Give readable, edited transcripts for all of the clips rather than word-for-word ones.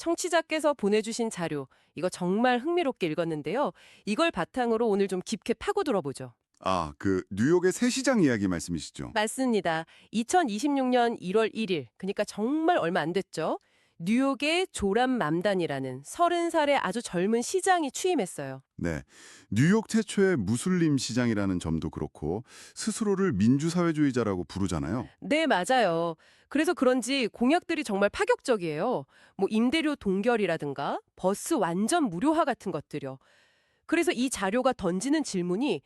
청취자께서 보내주신 자료, 이거 정말 흥미롭게 읽었는데요. 이걸 바탕으로 오늘 좀 깊게 파고 들어보죠. 아, 그 뉴욕의 새 시장 이야기 말씀이시죠? 맞습니다. 2026년 1월 1일, 그러니까 정말 얼마 안 됐죠. 뉴욕의 조람 맘단이라는 30살의 아주 젊은 시장이 취임했어요. 네. 뉴욕 최초의 무슬림 시장이라는 점도 그렇고 스스로를 민주사회주의자라고 부르잖아요. 네, 맞아요. 그래서 그런지 공약들이 정말 파격적이에요. 뭐 임대료 동결이라든가 버스 완전 무료화 같은 것들이요. 그래서 이 자료가 던지는 질문이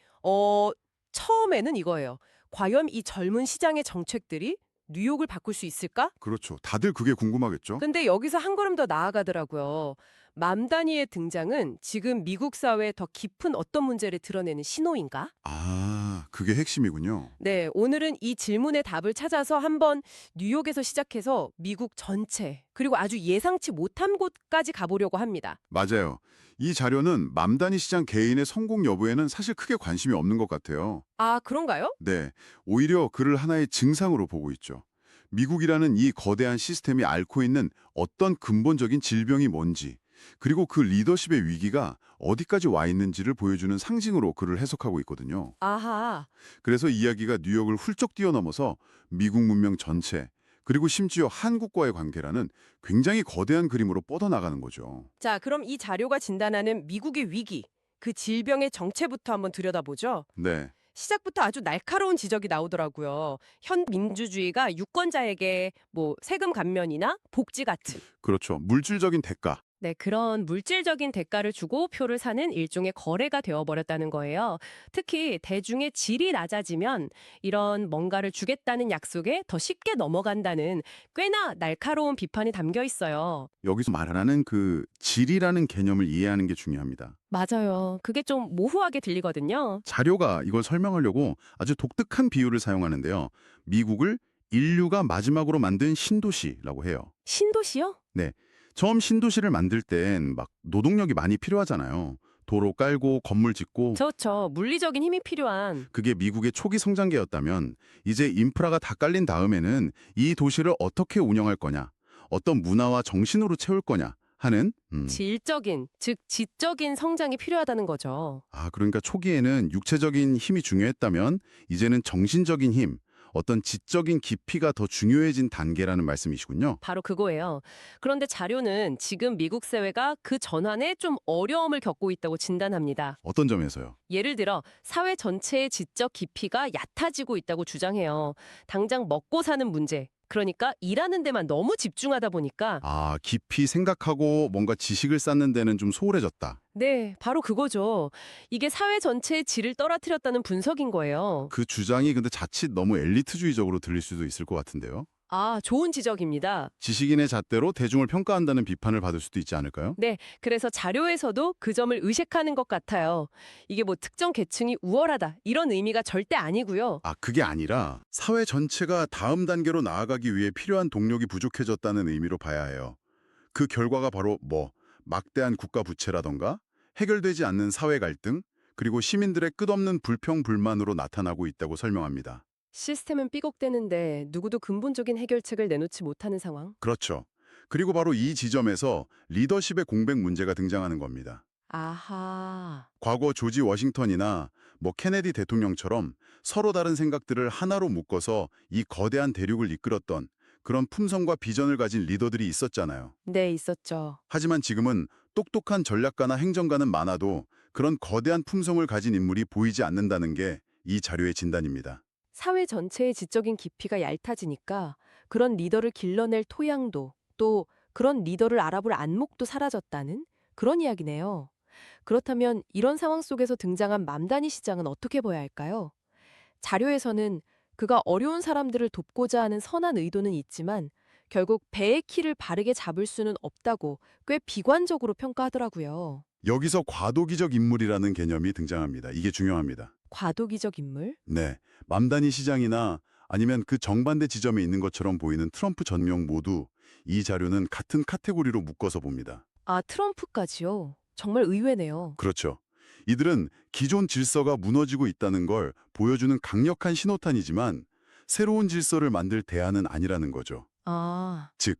처음에는 이거예요. 과연 이 젊은 시장의 정책들이 뉴욕을 바꿀 수 있을까? 그렇죠. 다들 그게 궁금하겠죠? 근데 여기서 한 걸음 더 나아가더라고요. 맘다니의 등장은 지금 미국 사회에 더 깊은 어떤 문제를 드러내는 신호인가? 아, 그게 핵심이군요. 네, 오늘은 이 질문의 답을 찾아서 한번 뉴욕에서 시작해서 미국 전체, 그리고 아주 예상치 못한 곳까지 가보려고 합니다. 맞아요. 이 자료는 맘다니 시장 개인의 성공 여부에는 사실 크게 관심이 없는 것 같아요. 아, 그런가요? 네. 오히려 그를 하나의 증상으로 보고 있죠. 미국이라는 이 거대한 시스템이 앓고 있는 어떤 근본적인 질병이 뭔지, 그리고 그 리더십의 위기가 어디까지 와 있는지를 보여주는 상징으로 그를 해석하고 있거든요. 아하. 그래서 이야기가 뉴욕을 훌쩍 뛰어넘어서 미국 문명 전체, 그리고 심지어 한국과의 관계라는 굉장히 거대한 그림으로 뻗어나가는 거죠. 자, 그럼 이 자료가 진단하는 미국의 위기, 그 질병의 정체부터 한번 들여다보죠. 네, 시작부터 아주 날카로운 지적이 나오더라고요. 현 민주주의가 유권자에게 뭐 세금 감면이나 복지 같은 그렇죠. 물질적인 대가. 네, 그런 물질적인 대가를 주고 표를 사는 일종의 거래가 되어버렸다는 거예요. 특히 대중의 질이 낮아지면 이런 뭔가를 주겠다는 약속에 더 쉽게 넘어간다는 꽤나 날카로운 비판이 담겨 있어요. 여기서 말하는 그 질이라는 개념을 이해하는 게 중요합니다. 맞아요. 그게 좀 모호하게 들리거든요. 자료가 이걸 설명하려고 아주 독특한 비유를 사용하는데요. 미국을 인류가 마지막으로 만든 신도시라고 해요. 신도시요? 네. 처음 신도시를 만들 땐 막 노동력이 많이 필요하잖아요. 도로 깔고 건물 짓고 그렇죠. 물리적인 힘이 필요한. 그게 미국의 초기 성장기였다면 이제 인프라가 다 깔린 다음에는 이 도시를 어떻게 운영할 거냐, 어떤 문화와 정신으로 채울 거냐 하는 질적인, 즉 지적인 성장이 필요하다는 거죠. 그러니까 초기에는 육체적인 힘이 중요했다면 이제는 정신적인 힘, 어떤 지적인 깊이가 더 중요해진 단계라는 말씀이시군요. 바로 그거예요. 그런데 자료는 지금 미국 사회가 그 전환에 좀 어려움을 겪고 있다고 진단합니다. 어떤 점에서요? 예를 들어 사회 전체의 지적 깊이가 얕아지고 있다고 주장해요. 당장 먹고 사는 문제, 그러니까 일하는 데만 너무 집중하다 보니까 깊이 생각하고 뭔가 지식을 쌓는 데는 좀 소홀해졌다. 네, 바로 그거죠. 이게 사회 전체의 질을 떨어뜨렸다는 분석인 거예요. 그 주장이 근데 자칫 너무 엘리트주의적으로 들릴 수도 있을 것 같은데요. 아, 좋은 지적입니다. 지식인의 잣대로 대중을 평가한다는 비판을 받을 수도 있지 않을까요? 네, 그래서 자료에서도 그 점을 의식하는 것 같아요. 이게 뭐 특정 계층이 우월하다 이런 의미가 절대 아니고요. 그게 아니라 사회 전체가 다음 단계로 나아가기 위해 필요한 동력이 부족해졌다는 의미로 봐야 해요. 그 결과가 바로 막대한 국가 부채라던가 해결되지 않는 사회 갈등, 그리고 시민들의 끝없는 불평, 불만으로 나타나고 있다고 설명합니다. 시스템은 삐걱대는데 누구도 근본적인 해결책을 내놓지 못하는 상황? 그렇죠. 그리고 바로 이 지점에서 리더십의 공백 문제가 등장하는 겁니다. 아하. 과거 조지 워싱턴이나 케네디 대통령처럼 서로 다른 생각들을 하나로 묶어서 이 거대한 대륙을 이끌었던 그런 품성과 비전을 가진 리더들이 있었잖아요. 네, 있었죠. 하지만 지금은 똑똑한 전략가나 행정가는 많아도 그런 거대한 품성을 가진 인물이 보이지 않는다는 게 이 자료의 진단입니다. 사회 전체의 지적인 깊이가 얇아지니까 그런 리더를 길러낼 토양도 또 그런 리더를 알아볼 안목도 사라졌다는 그런 이야기네요. 그렇다면 이런 상황 속에서 등장한 맘다니 시장은 어떻게 봐야 할까요? 자료에서는 그가 어려운 사람들을 돕고자 하는 선한 의도는 있지만 결국 배의 키를 바르게 잡을 수는 없다고 꽤 비관적으로 평가하더라고요. 여기서 과도기적 인물이라는 개념이 등장합니다. 이게 중요합니다. 과도기적 인물? 네, 맘다니 시장이나 아니면 그 정반대 지점에 있는 것처럼 보이는 트럼프 전명 모두 이 자료는 같은 카테고리로 묶어서 봅니다. 아, 트럼프까지요? 정말 의외네요. 그렇죠. 이들은 기존 질서가 무너지고 있다는 걸 보여주는 강력한 신호탄이지만 새로운 질서를 만들 대안은 아니라는 거죠. 아, 즉,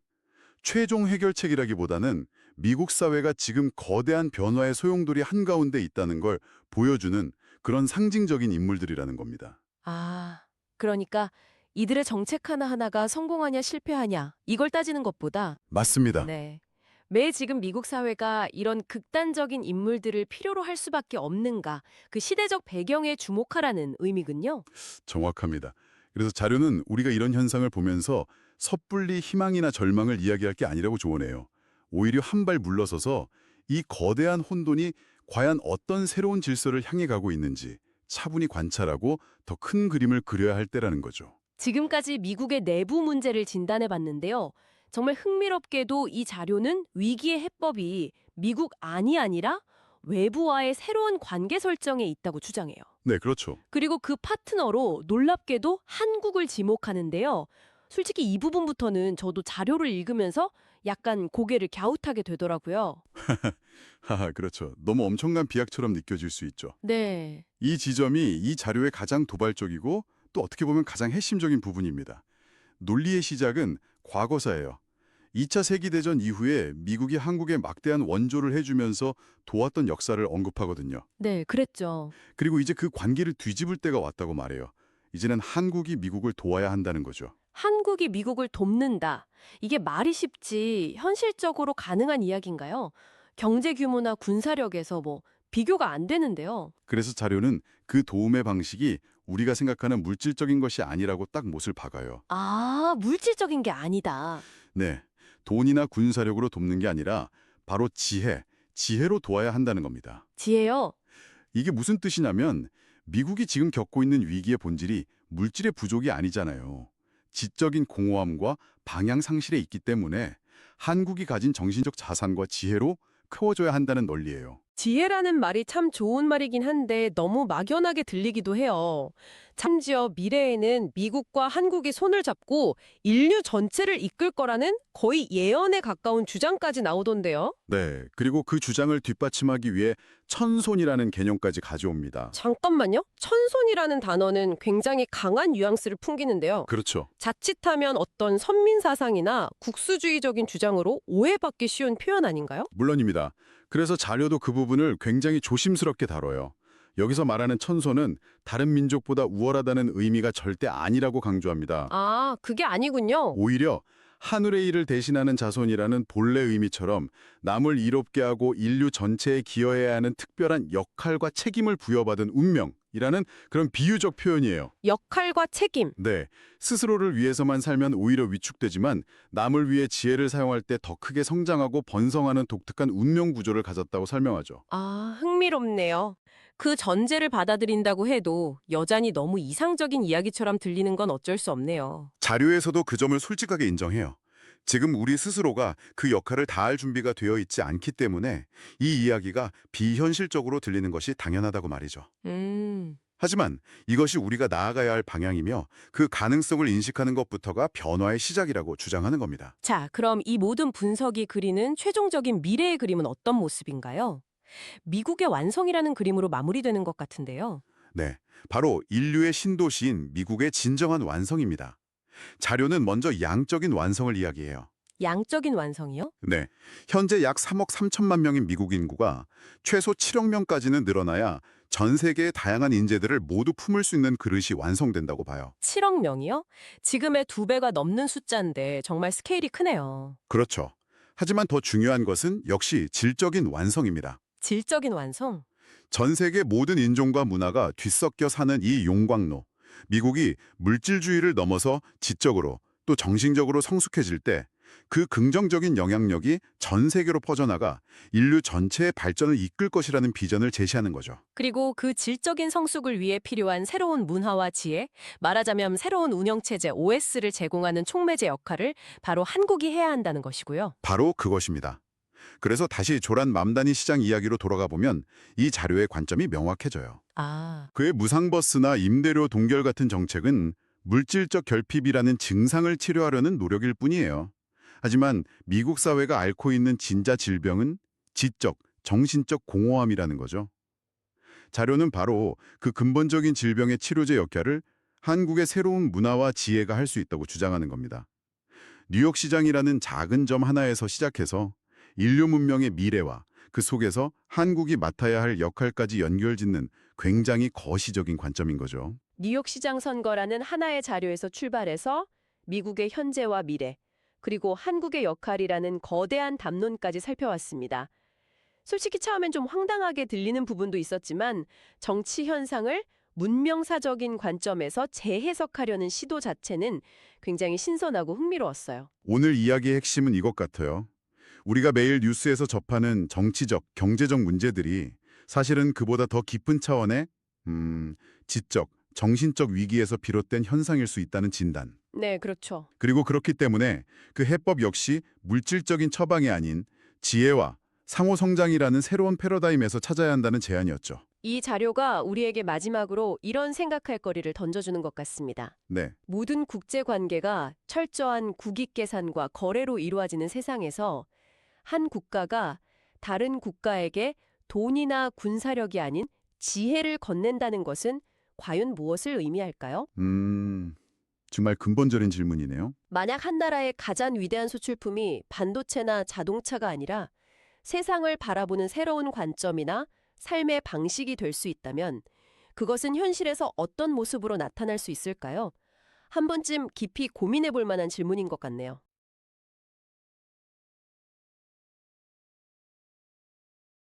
최종 해결책이라기보다는 미국 사회가 지금 거대한 변화의 소용돌이 한가운데 있다는 걸 보여주는 그런 상징적인 인물들이라는 겁니다. 아, 그러니까 이들의 정책 하나하나가 성공하냐 실패하냐 이걸 따지는 것보다 맞습니다. 네. 왜 지금 미국 사회가 이런 극단적인 인물들을 필요로 할 수밖에 없는가, 그 시대적 배경에 주목하라는 의미군요. 정확합니다. 그래서 자료는 우리가 이런 현상을 보면서 섣불리 희망이나 절망을 이야기할 게 아니라고 조언해요. 오히려 한 발 물러서서 이 거대한 혼돈이 과연 어떤 새로운 질서를 향해 가고 있는지 차분히 관찰하고 더 큰 그림을 그려야 할 때라는 거죠. 지금까지 미국의 내부 문제를 진단해 봤는데요. 정말 흥미롭게도 이 자료는 위기의 해법이 미국 안이 아니라 외부와의 새로운 관계 설정에 있다고 주장해요. 네, 그렇죠. 그리고 그 파트너로 놀랍게도 한국을 지목하는데요. 솔직히 이 부분부터는 저도 자료를 읽으면서 약간 고개를 갸웃하게 되더라고요. 하하, 그렇죠. 너무 엄청난 비약처럼 느껴질 수 있죠. 네. 이 지점이 이 자료의 가장 도발적이고 또 어떻게 보면 가장 핵심적인 부분입니다. 논리의 시작은 과거사예요. 2차 세계대전 이후에 미국이 한국에 막대한 원조를 해주면서 도왔던 역사를 언급하거든요. 네, 그랬죠. 그리고 이제 그 관계를 뒤집을 때가 왔다고 말해요. 이제는 한국이 미국을 도와야 한다는 거죠. 한국이 미국을 돕는다. 이게 말이 쉽지 현실적으로 가능한 이야기인가요? 경제 규모나 군사력에서 비교가 안 되는데요. 그래서 자료는 그 도움의 방식이 우리가 생각하는 물질적인 것이 아니라고 딱 못을 박아요. 아, 물질적인 게 아니다. 네, 돈이나 군사력으로 돕는 게 아니라 바로 지혜로 도와야 한다는 겁니다. 지혜요? 이게 무슨 뜻이냐면 미국이 지금 겪고 있는 위기의 본질이 물질의 부족이 아니잖아요. 지적인 공허함과 방향 상실에 있기 때문에 한국이 가진 정신적 자산과 지혜로 키워줘야 한다는 논리예요. 지혜라는 말이 참 좋은 말이긴 한데 너무 막연하게 들리기도 해요. 참지어 미래에는 미국과 한국이 손을 잡고 인류 전체를 이끌 거라는 거의 예언에 가까운 주장까지 나오던데요. 네, 그리고 그 주장을 뒷받침하기 위해 천손이라는 개념까지 가져옵니다. 잠깐만요. 천손이라는 단어는 굉장히 강한 뉘앙스를 풍기는데요. 그렇죠. 자칫하면 어떤 선민 사상이나 국수주의적인 주장으로 오해받기 쉬운 표현 아닌가요? 물론입니다. 그래서 자료도 그 부분을 굉장히 조심스럽게 다뤄요. 여기서 말하는 천손은 다른 민족보다 우월하다는 의미가 절대 아니라고 강조합니다. 아, 그게 아니군요. 오히려 하늘의 일을 대신하는 자손이라는 본래 의미처럼 남을 이롭게 하고 인류 전체에 기여해야 하는 특별한 역할과 책임을 부여받은 운명이라는 그런 비유적 표현이에요. 역할과 책임. 네, 스스로를 위해서만 살면 오히려 위축되지만 남을 위해 지혜를 사용할 때 더 크게 성장하고 번성하는 독특한 운명 구조를 가졌다고 설명하죠. 아, 흥미롭네요. 그 전제를 받아들인다고 해도 여전히 너무 이상적인 이야기처럼 들리는 건 어쩔 수 없네요. 자료에서도 그 점을 솔직하게 인정해요. 지금 우리 스스로가 그 역할을 다할 준비가 되어 있지 않기 때문에 이 이야기가 비현실적으로 들리는 것이 당연하다고 말이죠. 하지만 이것이 우리가 나아가야 할 방향이며 그 가능성을 인식하는 것부터가 변화의 시작이라고 주장하는 겁니다. 자, 그럼 이 모든 분석이 그리는 최종적인 미래의 그림은 어떤 모습인가요? 미국의 완성이라는 그림으로 마무리되는 것 같은데요. 네, 바로 인류의 신도시인 미국의 진정한 완성입니다. 자료는 먼저 양적인 완성을 이야기해요. 양적인 완성이요? 네, 현재 약 3억 3천만 명인 미국 인구가 최소 7억 명까지는 늘어나야 전 세계의 다양한 인재들을 모두 품을 수 있는 그릇이 완성된다고 봐요. 7억 명이요? 지금의 2배가 넘는 숫자인데 정말 스케일이 크네요. 그렇죠. 하지만 더 중요한 것은 역시 질적인 완성입니다. 질적인 완성? 전 세계 모든 인종과 문화가 뒤섞여 사는 이 용광로. 미국이 물질주의를 넘어서 지적으로 또 정신적으로 성숙해질 때 그 긍정적인 영향력이 전 세계로 퍼져나가 인류 전체의 발전을 이끌 것이라는 비전을 제시하는 거죠. 그리고 그 질적인 성숙을 위해 필요한 새로운 문화와 지혜, 말하자면 새로운 운영체제 OS를 제공하는 촉매제 역할을 바로 한국이 해야 한다는 것이고요. 바로 그것입니다. 그래서 다시 조란 맘다니 시장 이야기로 돌아가 보면 이 자료의 관점이 명확해져요. 아, 그의 무상버스나 임대료 동결 같은 정책은 물질적 결핍이라는 증상을 치료하려는 노력일 뿐이에요. 하지만 미국 사회가 앓고 있는 진짜 질병은 지적, 정신적 공허함이라는 거죠. 자료는 바로 그 근본적인 질병의 치료제 역할을 한국의 새로운 문화와 지혜가 할 수 있다고 주장하는 겁니다. 뉴욕 시장이라는 작은 점 하나에서 시작해서 인류 문명의 미래와 그 속에서 한국이 맡아야 할 역할까지 연결짓는 굉장히 거시적인 관점인 거죠. 뉴욕 시장 선거라는 하나의 자료에서 출발해서 미국의 현재와 미래, 그리고 한국의 역할이라는 거대한 담론까지 살펴왔습니다. 솔직히 처음엔 좀 황당하게 들리는 부분도 있었지만 정치 현상을 문명사적인 관점에서 재해석하려는 시도 자체는 굉장히 신선하고 흥미로웠어요. 오늘 이야기의 핵심은 이것 같아요. 우리가 매일 뉴스에서 접하는 정치적, 경제적 문제들이 사실은 그보다 더 깊은 차원의 지적, 정신적 위기에서 비롯된 현상일 수 있다는 진단. 네, 그렇죠. 그리고 그렇기 때문에 그 해법 역시 물질적인 처방이 아닌 지혜와 상호성장이라는 새로운 패러다임에서 찾아야 한다는 제안이었죠. 이 자료가 우리에게 마지막으로 이런 생각할 거리를 던져주는 것 같습니다. 네. 모든 국제관계가 철저한 국익계산과 거래로 이루어지는 세상에서 한 국가가 다른 국가에게 돈이나 군사력이 아닌 지혜를 건넨다는 것은 과연 무엇을 의미할까요? 정말 근본적인 질문이네요. 만약 한 나라의 가장 위대한 수출품이 반도체나 자동차가 아니라 세상을 바라보는 새로운 관점이나 삶의 방식이 될 수 있다면 그것은 현실에서 어떤 모습으로 나타날 수 있을까요? 한 번쯤 깊이 고민해 볼 만한 질문인 것 같네요.